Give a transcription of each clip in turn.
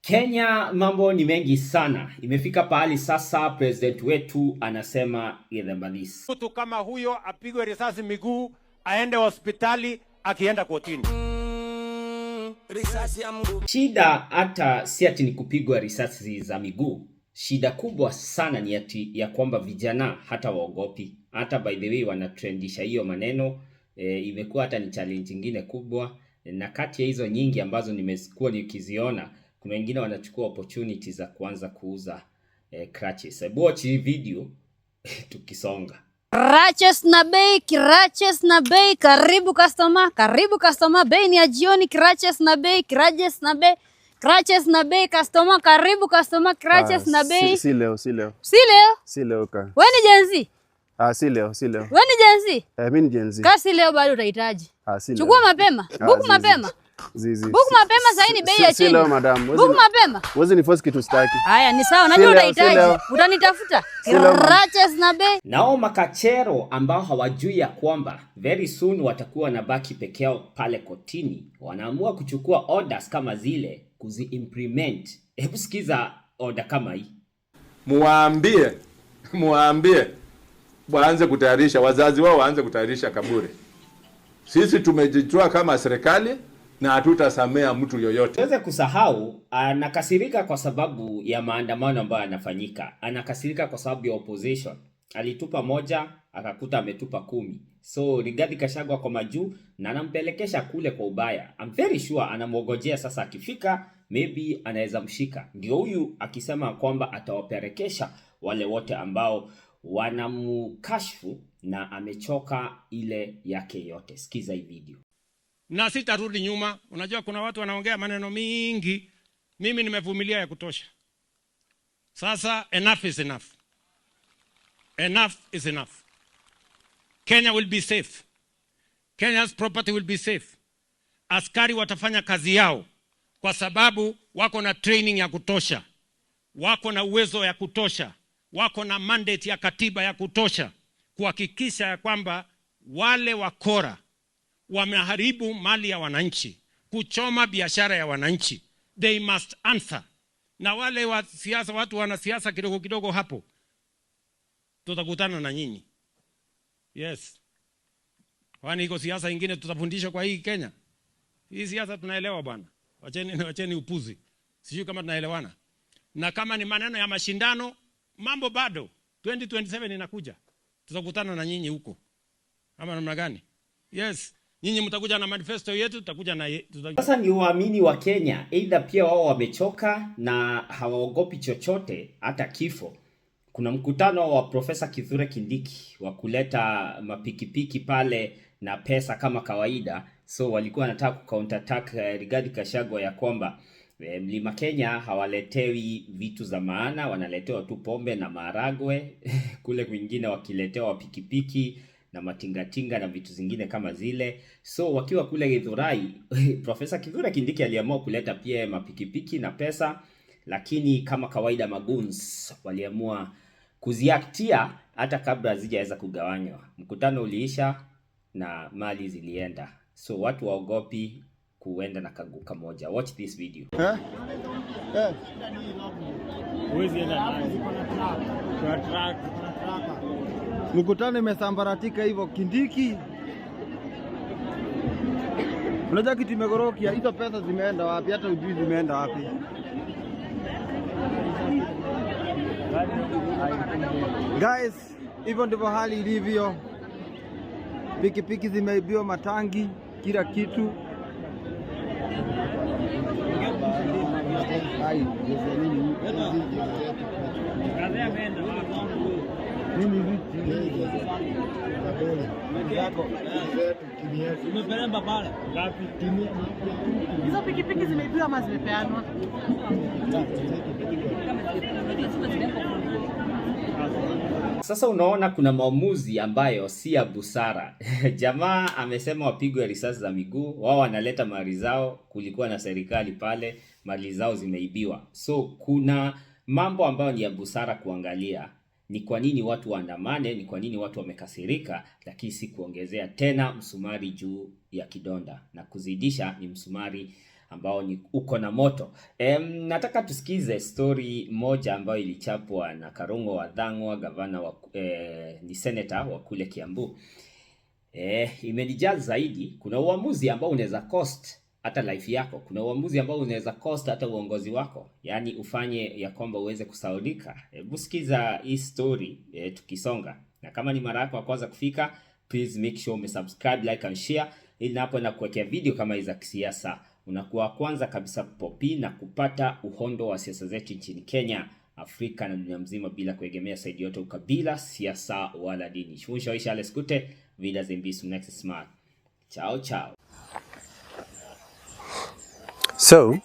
Kenya mambo ni mengi sana. Imefika pahali sasa president wetu anasema idhambadisi. Mtu kama huyo apigwe risasi miguu, aende hospitali, akienda kotini. Risasi ya mguu. Shida hata si ati ni kupigwa risasi za miguu. Shida kubwa sana ni ati ya kwamba vijana hata waogopi. Hata by the way wanatrendisha hiyo maneno. Imekuwa hata ni challenge nyingine kubwa. Na kati ya hizo nyingi ambazo nimekuwa nikiziona, kuna wengine wanachukua opportunity za kuanza kuuza crutches. Watch hii video tukisonga. Crutches na bei, crutches na bei, karibu customer, bei ni ya jioni, crutches na bei, crutches na bei, crutches na bei, customer, karibu customer, crutches na bei. Si leo. Si leo ka. Wewe ni Gen Z? Si leo. Wewe ni Gen Z? Mimi ni Gen Z. Kasi leo bado utahitaji. Si leo. Chukua mapema. Buku mapema. Buku mapema sasa ni bei ya chini. Si leo madam. Buku mapema. Wewe ni force kitu staki. Haya ni sawa, najua utahitaji. Utanitafuta. Crutches na bei. Nao makachero ambao hawajui ya kwamba very soon watakuwa na baki peke yao pale kotini, wanaamua kuchukua orders kama zile kuzi-implement. Hebu sikiza order kama hii. Muambie waanze kutayarisha, wazazi wao waanze kutayarisha kaburi. Sisi tumejitoa kama serikali na hatutasamea mtu yoyote. Tuweze kusahau, anakasirika kwa sababu ya maandamano ambayo yanafanyika. Anakasirika kwa sababu ya opposition. Alitupa moja, akakuta ametupa 10. So Rigathi Gachagua kwa majuu na anampelekesha kule kwa ubaya. I'm very sure anamwogojea sasa akifika, maybe anaweza mshika. Ndio huyu akisema kwamba atawapelekesha wale wote ambao wanamkashfu na amechoka ile yake yote. Sikiza hii video. Na sitarudi nyuma. Unajua kuna watu wanaongea maneno mingi. Mimi nimevumilia ya kutosha. Sasa enough is enough. Enough is enough. Kenya will be safe. Kenya's property will be safe. Askari watafanya kazi yao kwa sababu wako na training ya kutosha. Wako na uwezo ya kutosha. Wako na mandate ya katiba ya kutosha kuhakikisha ya kwamba wale wakora wameharibu mali ya wananchi, kuchoma biashara ya wananchi, they must answer. Na wale wa siasa, watu wana siasa kidogo kidogo hapo, tutakutana na nyinyi. Yes. Kwani iko siasa nyingine tutafundishwa kwa hii Kenya? Hii siasa tunaelewa bwana. Wacheni upuzi. Sijui kama tunaelewana. Na kama ni maneno ya mashindano, mambo bado. 2027 inakuja. Tutakutana na nyinyi huko. Ama namna gani? Yes. Nyinyi mtakuja na manifesto yetu, tutakuja na Sasa ni uamini wa Kenya, either pia wao wamechoka na hawaogopi chochote, hata kifo. Kuna mkutano wa Profesa Kithure Kindiki wa kuleta mapikipiki pale na pesa kama kawaida. So walikuwa wanataka counter attack Rigathi Gachagua ya kwamba Mlima Kenya hawaletewi vitu za maana, wanaletewa tu pombe na maharagwe. Kule kwingine wakiletewa pikipiki na matingatinga na vitu zingine kama zile. So wakiwa kule Githurai, Profesa Kithure Kindiki aliamua kuleta pia mapikipiki na pesa, lakini kama kawaida magoons waliamua kuziaktia hata kabla hazijaweza kugawanywa. Mkutano uliisha na mali zilienda. So watu waogopi kuenda na kaguka moja. Watch this video. Mkutano imesambaratika hivyo. Kindiki, unajua kitu imegorokia, hizo pesa zimeenda wapi? Hata ujui zimeenda wapi. Guys, hivyo ndivyo hali ilivyo. Pikipiki zimeibiwa, matangi, kila kitu. Hizo pikipiki zimeibiwa ama zimepeanwa? Sasa unaona kuna maamuzi ambayo si ya busara. Jamaa amesema wapigwe risasi za miguu, wao wanaleta mali zao, kulikuwa na serikali pale, mali zao zimeibiwa. So kuna mambo ambayo ni ya busara kuangalia. Ni kwa nini watu waandamane, ni kwa nini watu wamekasirika, lakini si kuongezea tena msumari juu ya kidonda. Na kuzidisha ni msumari ambao ni uko na moto. Nataka tusikize story moja ambayo ilichapwa na Karungo Wathang'wa, gavana wa ni senator wa kule Kiambu. Imenijaa zaidi. Kuna uamuzi ambao unaweza cost hata life yako. Kuna uamuzi ambao unaweza cost hata uongozi wako. Yaani ufanye ya kwamba uweze kusaulika. Hebu sikiza hii story tukisonga. Na kama ni mara yako ya kwanza kufika, please make sure umesubscribe, like and share, ili napo na kuwekea video kama hizi za kisiasa unakuwa kwanza kabisa kupopi na kupata uhondo wa siasa zetu nchini Kenya, Afrika na dunia mzima bila kuegemea saidi yote, ukabila, siasa wala dini. Shushawisha ale skute vida zimbisu next smart. Ciao ciao. So,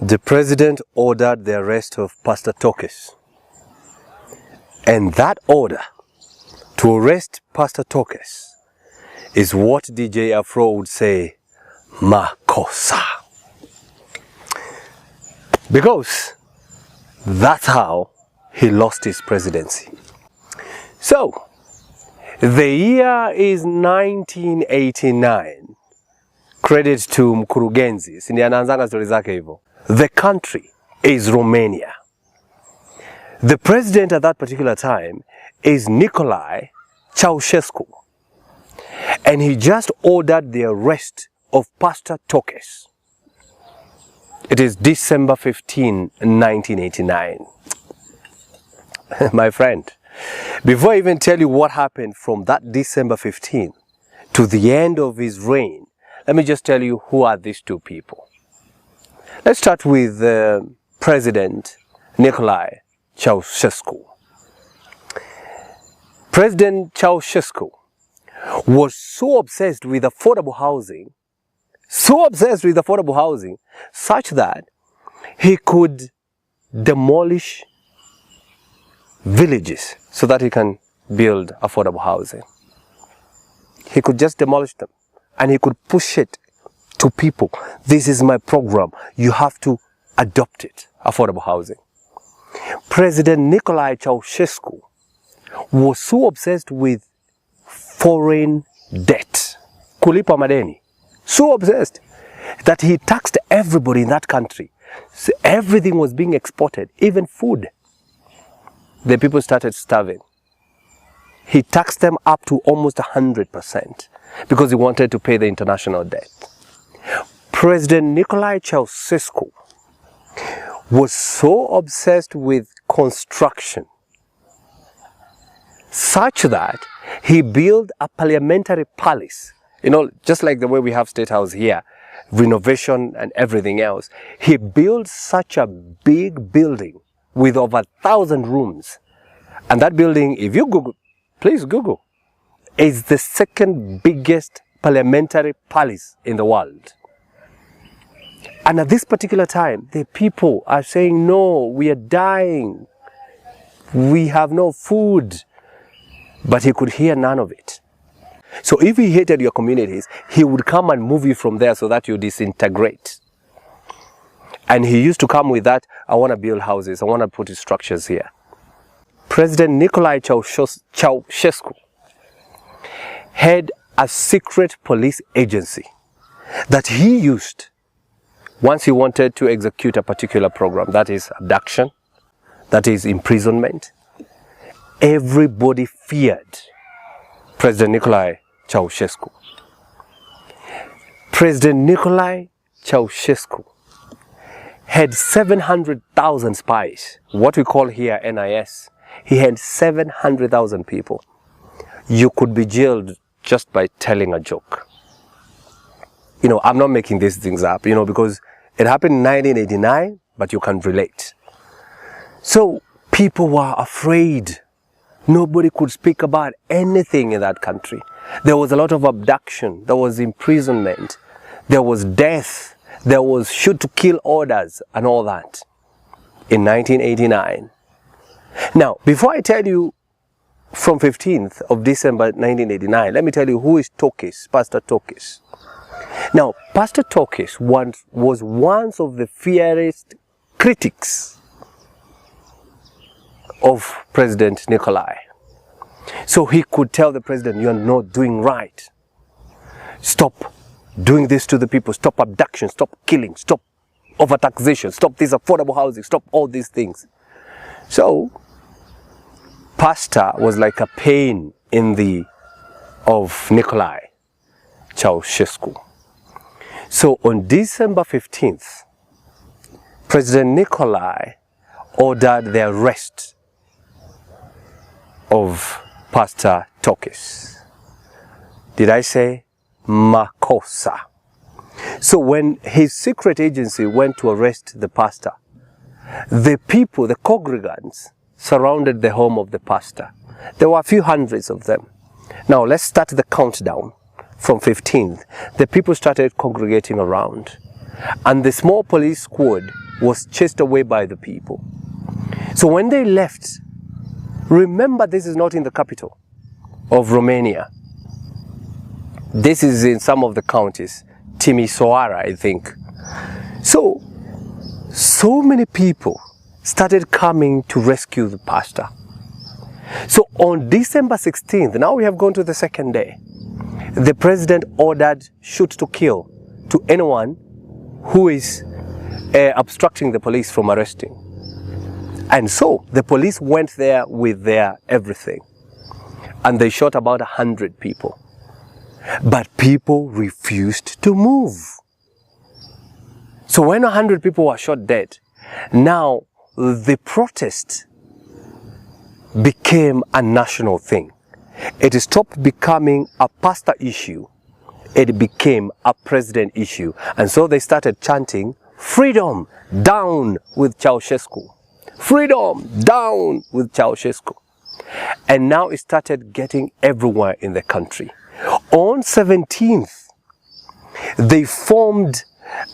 the president ordered the arrest of Pastor Tokes. And that order to arrest Pastor Tokes is what DJ Afro would say, makosa. Because that's how he lost his presidency. So, the year is 1989. Credit to mkurugenzi. Sindi anaanzanga story zake hivyo. The country is Romania. The president at that particular time is Ceausescu. And he just ordered the arrest of Pastor Tokes. It is December 15, 1989. My friend, before I even tell you what happened from that December 15 to the end of his reign, let me just tell you who are these two people. Let's start with President Ceausescu. President Ceausescu was so obsessed with affordable housing, such that he could demolish villages so that he can build affordable housing. He could just demolish them and he could push it to people. This is my program. You have to adopt it. Affordable housing. President Ceausescu was so obsessed with foreign debt, kulipa madeni, so obsessed that he taxed everybody in that country. So everything was being exported, even food. The people started starving. He taxed them up to almost 100% because he wanted to pay the international debt. President Ceausescu was so obsessed with construction, such that he built a parliamentary palace. You know, just like the way we have State House here, renovation and everything else. He built such a big building with over 1,000 rooms. And that building, if you Google, please Google, is the second biggest parliamentary palace in the world. And at this particular time, the people are saying, no, we are dying. We have no food. But he could hear none of it. So if he hated your communities, he would come and move you from there so that you disintegrate. And he used to come with that, I want to build houses, I want to put structures here. President Ceausescu had a secret police agency that he used once he wanted to execute a particular program. That is abduction, that is imprisonment. Everybody feared President Ceausescu. President Ceausescu had 700,000 spies, what we call here NIS. He had 700,000 people. You could be jailed just by telling a joke. You know, I'm not making these things up, you know, because it happened in 1989, but you can relate. So people were afraid. Nobody could speak about anything in that country. There was a lot of abduction, there was imprisonment, there was death, there was shoot to kill orders and all that in 1989. Now, before I tell you from 15th of December 1989, let me tell you who is Tokes, Pastor Tokes. Now, Pastor Tokes was one of the fiercest critics of President Nikolai. So he could tell the president, you are not doing right. Stop doing this to the people, stop abduction, stop killing, stop overtaxation, stop this affordable housing, stop all these things. So, Pastor was like a pain in the of Nicolae Ceausescu. So on December 15th, President Nicolae ordered the arrest of Pastor Tokes. Did I say Makosa? So when his secret agency went to arrest the pastor, the people, the congregants, surrounded the home of the pastor. There were a few hundreds of them. Now let's start the countdown from 15th. The people started congregating around, and the small police squad was chased away by the people. So when they left, remember this is not in the capital of Romania. This is in some of the counties, Timisoara, I think. So many people started coming to rescue the pastor. So on December 16th, now we have gone to the second day, the president ordered shoot to kill to anyone who is obstructing the police from arresting. And so the police went there with their everything, and they shot about 100 people. But people refused to move. So when 100 people were shot dead, now the protest became a national thing. It stopped becoming a pastor issue. It became a president issue. And so they started chanting, "Freedom down with Ceausescu. Freedom down with Ceausescu." And now it started getting everywhere in the country. On 17th, they formed,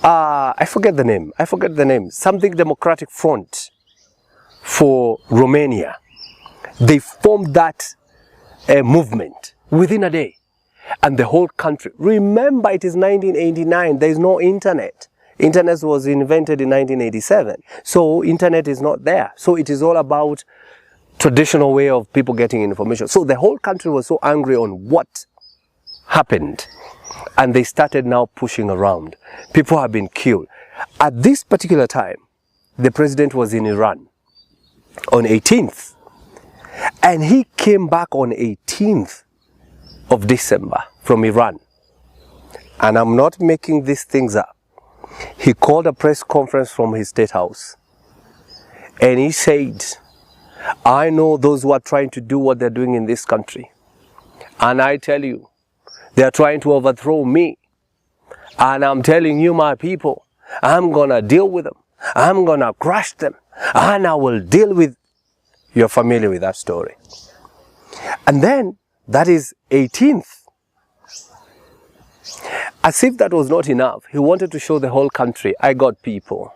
I forget the name, something Democratic Front for Romania. They formed that movement within a day, and the whole country. Remember, it is 1989. There is no internet. Internet was invented in 1987, so internet is not there. So it is all about traditional way of people getting information. So the whole country was so angry on what happened, and they started now pushing around. People have been killed. At this particular time, the president was in Iran on 18th, and he came back on 18th of December from Iran. And I'm not making these things up. He called a press conference from his state house, and he said, "I know those who are trying to do what they're doing in this country, and I tell you, they are trying to overthrow me. And I'm telling you, my people, I'm gonna deal with them. I'm gonna crush them, and I will deal with..." You're familiar with that story. And then, that is 18th. As if that was not enough, he wanted to show the whole country, "I got people.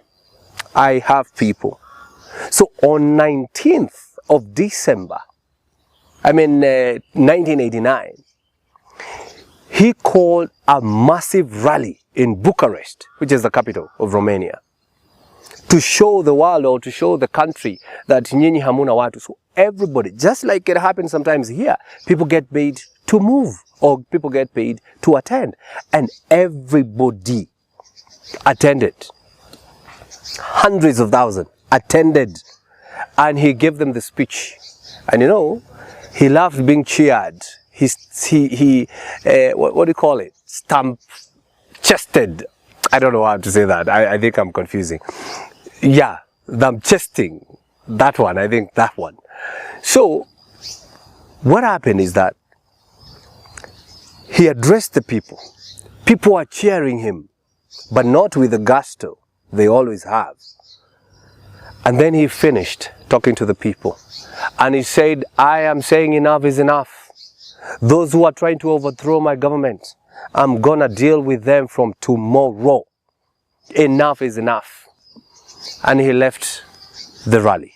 I have people." So on 19th of December, 1989, he called a massive rally in Bucharest, which is the capital of Romania, to show the world, or to show the country, that nyinyi hamuna watu. So everybody, just like it happens sometimes here, people get paid to move, or people get paid to attend. And everybody attended. Hundreds of thousands attended. And he gave them the speech. And you know, he loved being cheered. What do you call it? Stamp-chested. I don't know how to say that. I think I'm confusing. Yeah, thumb-chesting. That one, I think that one. So, what happened is that he addressed the people. People are cheering him, but not with the gusto they always have. And then he finished talking to the people. And he said, "I am saying enough is enough. Those who are trying to overthrow my government, I'm gonna deal with them from tomorrow. Enough is enough." And he left the rally.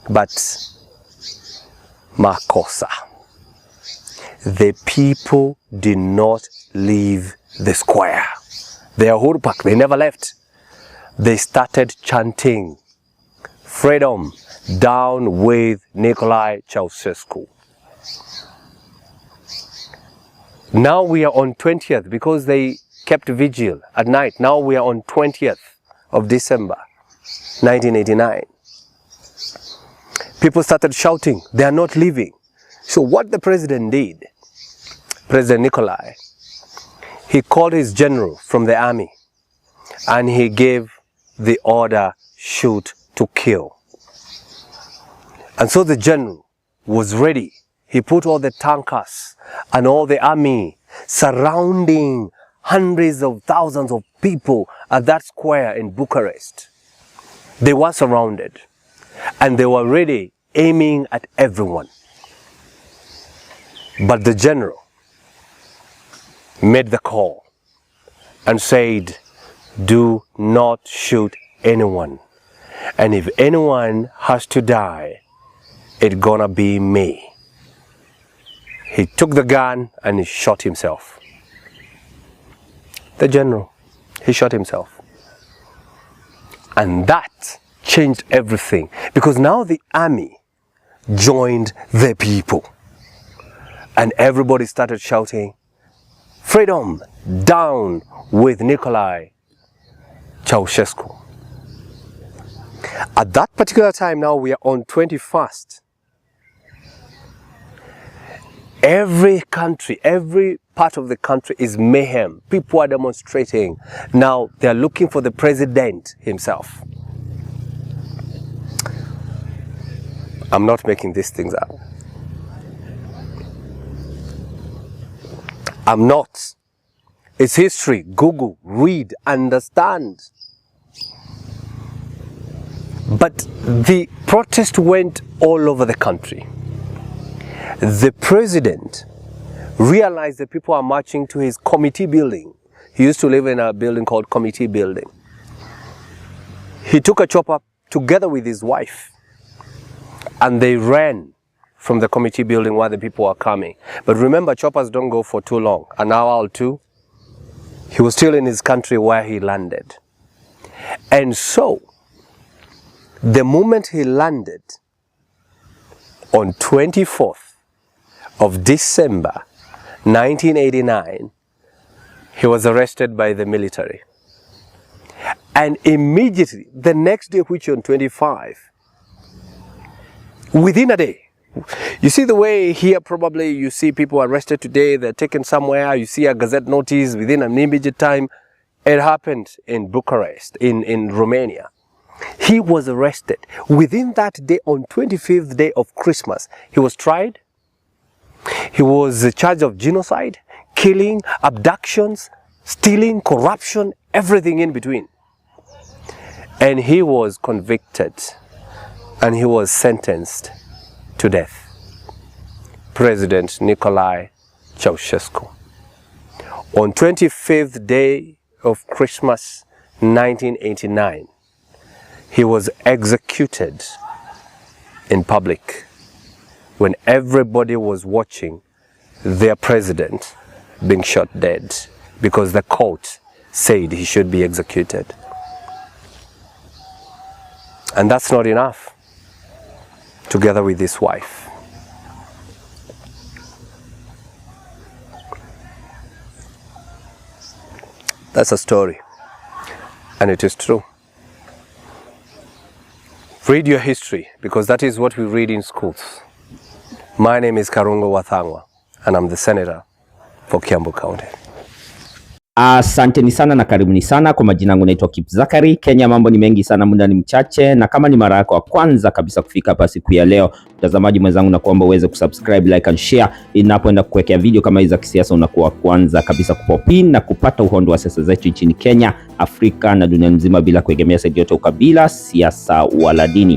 But Makosa, the people did not leave the square. They are Hurpak, they never left. They started chanting, "Freedom down with Nicolae Ceausescu." Now we are on 20th because they kept vigil at night. Now we are on 20th of December 1989. People started shouting, they are not leaving. So what the president did, President Nikolai, he called his general from the army and he gave the order, shoot to kill. And so the general was ready. He put all the tankers and all the army surrounding hundreds of thousands of people at that square in Bucharest. They were surrounded and they were ready, aiming at everyone. But the general made the call and said, do not shoot anyone. And if anyone has to die, it's gonna be me. He took the gun and he shot himself. The general, he shot himself. And that changed everything, because now the army joined the people. And everybody started shouting, freedom, down with Nikolai Ceausescu. At that particular time, now we are on 21st. Every country, every part of the country is mayhem. People are demonstrating. Now they are looking for the president himself. I'm not making these things up. I'm not. It's history. Google, read, understand. But the protest went all over the country. The president realized that people are marching to his committee building. He used to live in a building called Committee Building. He took a chopper together with his wife and they ran from the committee building where the people are coming. But remember, choppers don't go for too long, an hour or two. He was still in his country where he landed. And so, the moment he landed on 24th of December 1989, he was arrested by the military. And immediately, the next day, which on 25, within a day, you see the way here probably you see people arrested today, they're taken somewhere, you see a gazette notice within an immediate time. It happened in Bucharest, in Romania. He was arrested. Within that day, on 25th day of Christmas, he was tried. He was charged of genocide, killing, abductions, stealing, corruption, everything in between. And he was convicted and he was sentenced to death. President Nikolai Ceausescu. On 25th day of Christmas 1989, he was executed in public when everybody was watching their president being shot dead because the court said he should be executed. And that's not enough. Together with his wife. That's a story, and it is true. Read your history, because that is what we read in schools. My name is Karungo Wathangwa, and I'm the senator for Kiambu County. Asanteni sana na karibuni sana. Kwa majina yangu naitwa Kip Zakari. Kenya mambo ni mengi sana, muda ni mchache, na kama ni mara yako ya kwanza kabisa kufika hapa siku ya leo, mtazamaji mwenzangu, na kuomba uweze kusubscribe, like and share. Inapoenda kuwekea video kama hizi za kisiasa, unakuwa kwanza kabisa kupopin na kupata uhondo wa siasa zetu nchini Kenya, Afrika na dunia nzima, bila kuegemea side yote ukabila, siasa wala dini.